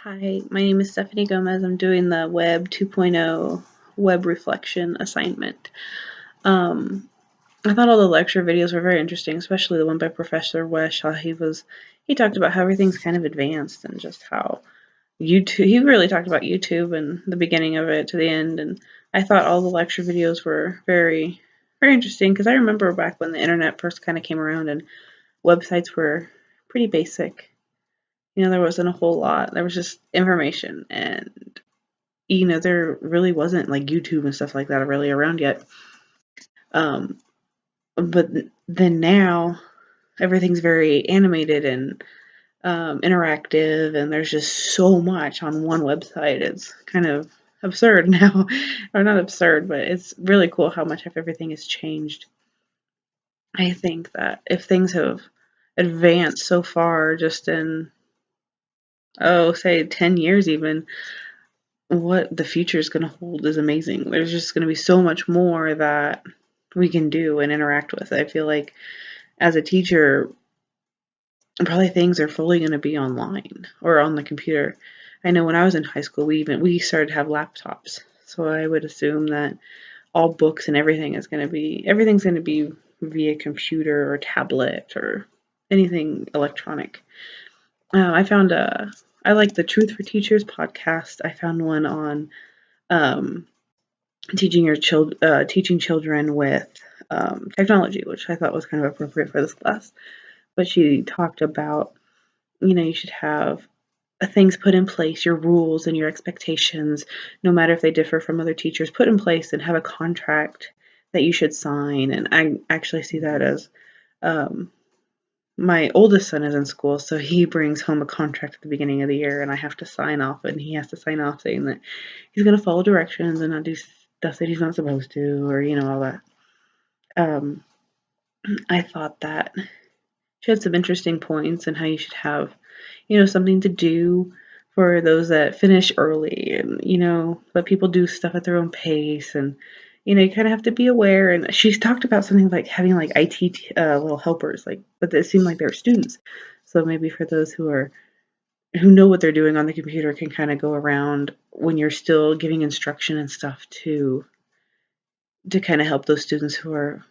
Hi, my name is Stephanie Gomez. I'm doing the Web 2.0 web reflection assignment. I thought all the lecture videos were very interesting, especially the one by Professor Wesh. How he talked about how everything's kind of advanced and just how YouTube. He really talked about YouTube and the beginning of it to the end. And I thought all the lecture videos were very, very interesting because I remember back when the internet first kind of came around and websites were pretty basic. There wasn't a whole lot. There was just information, and there really wasn't like YouTube and stuff like that really around yet. Um, but then now everything's very animated and interactive, and there's just so much on one website. It's kind of absurd now, or not absurd, but it's really cool how much of everything has changed. I think that if things have advanced so far just in, say 10 years even, what the future is going to hold is amazing. There's just going to be so much more that we can do and interact with. I feel like as a teacher, probably things are fully going to be online or on the computer. I know when I was in high school, we started to have laptops, so I would assume that all books and everything's going to be via computer or tablet or anything electronic. I like the Truth for Teachers podcast. I found one on um, teaching children with technology, which I thought was kind of appropriate for this class. But she talked about, you should have things put in place, your rules and your expectations, no matter if they differ from other teachers, put in place and have a contract that you should sign. And I actually see that as um, my oldest son is in school, so he brings home a contract at the beginning of the year, and I have to sign off, and he has to sign off saying that he's going to follow directions and not do stuff that he's not supposed to, or all that. Um, I thought that she had some interesting points and how you should have, something to do for those that finish early, and let people do stuff at their own pace, and you kind of have to be aware. And she's talked about something like having like IT little helpers, but they seem like they're students. So maybe for those who know what they're doing on the computer can kind of go around when you're still giving instruction and stuff to kind of help those students who are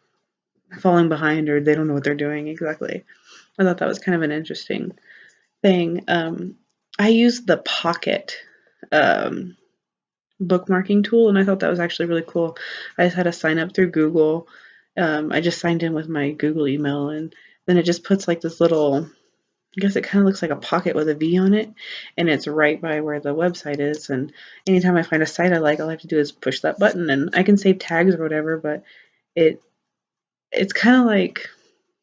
falling behind or they don't know what they're doing exactly. I thought that was kind of an interesting thing. I used the Pocket um, bookmarking tool, and I thought that was actually really cool. I just had to sign up through Google. I just signed in with my Google email, and then it just puts like this little, I guess it kind of looks like a pocket with a V on it, and it's right by where the website is. And anytime I find a site I like, all I have to do is push that button, and I can save tags or whatever. But it's kind of like,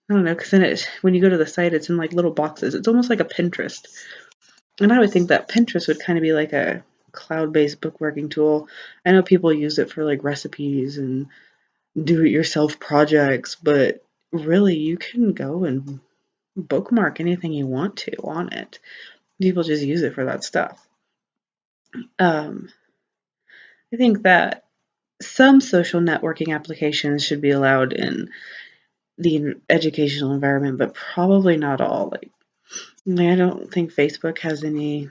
I don't know, because then when you go to the site, it's in like little boxes. It's almost like a Pinterest. And I would think that Pinterest would kind of be like a cloud-based bookmarking tool. I know people use it for like recipes and do-it-yourself projects, but really you can go and bookmark anything you want to on it. People just use it for that stuff. Um, I think that some social networking applications should be allowed in the educational environment, but probably not all. I don't think Facebook has anything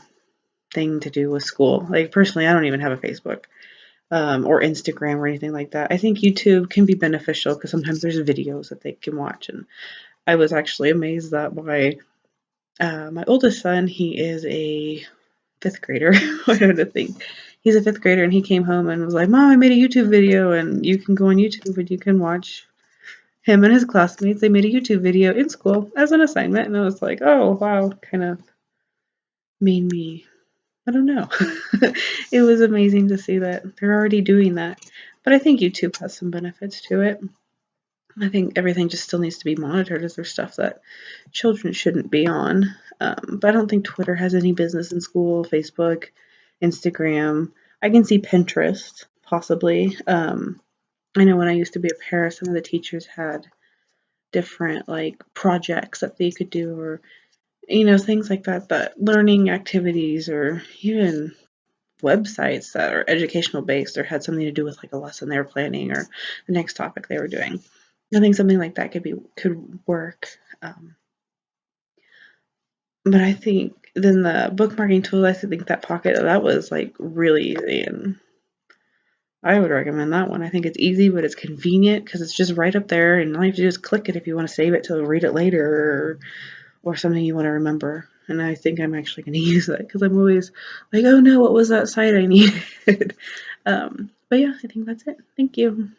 to do with school. Like personally, I don't even have a Facebook or Instagram or anything like that. I think YouTube can be beneficial because sometimes there's videos that they can watch, and I was actually amazed that my oldest son, he is a fifth grader. I don't know, think he's a fifth grader, and he came home and was like, "Mom, I made a YouTube video, and you can go on YouTube and you can watch." Him and his classmates, they made a YouTube video in school as an assignment, and I was like, "Oh wow!" Kind of made me, I don't know. It was amazing to see that they're already doing that. But I think YouTube has some benefits to it. I think everything just still needs to be monitored as there's stuff that children shouldn't be on. But I don't think Twitter has any business in school, Facebook, Instagram. I can see Pinterest, possibly. I know when I used to be a para, some of the teachers had different like projects that they could do, or things like that, that learning activities, or even websites that are educational based or had something to do with like a lesson they were planning or the next topic they were doing. I think something like that could work. But I think then the bookmarking tool, I think that Pocket, that was like really easy, and I would recommend that one. I think it's easy, but it's convenient because it's just right up there, and all you have to do is click it if you want to save it to read it later, or something you want to remember. And I think I'm actually going to use that because I'm always like, oh no, what was that site I needed? But yeah, I think that's it. Thank you.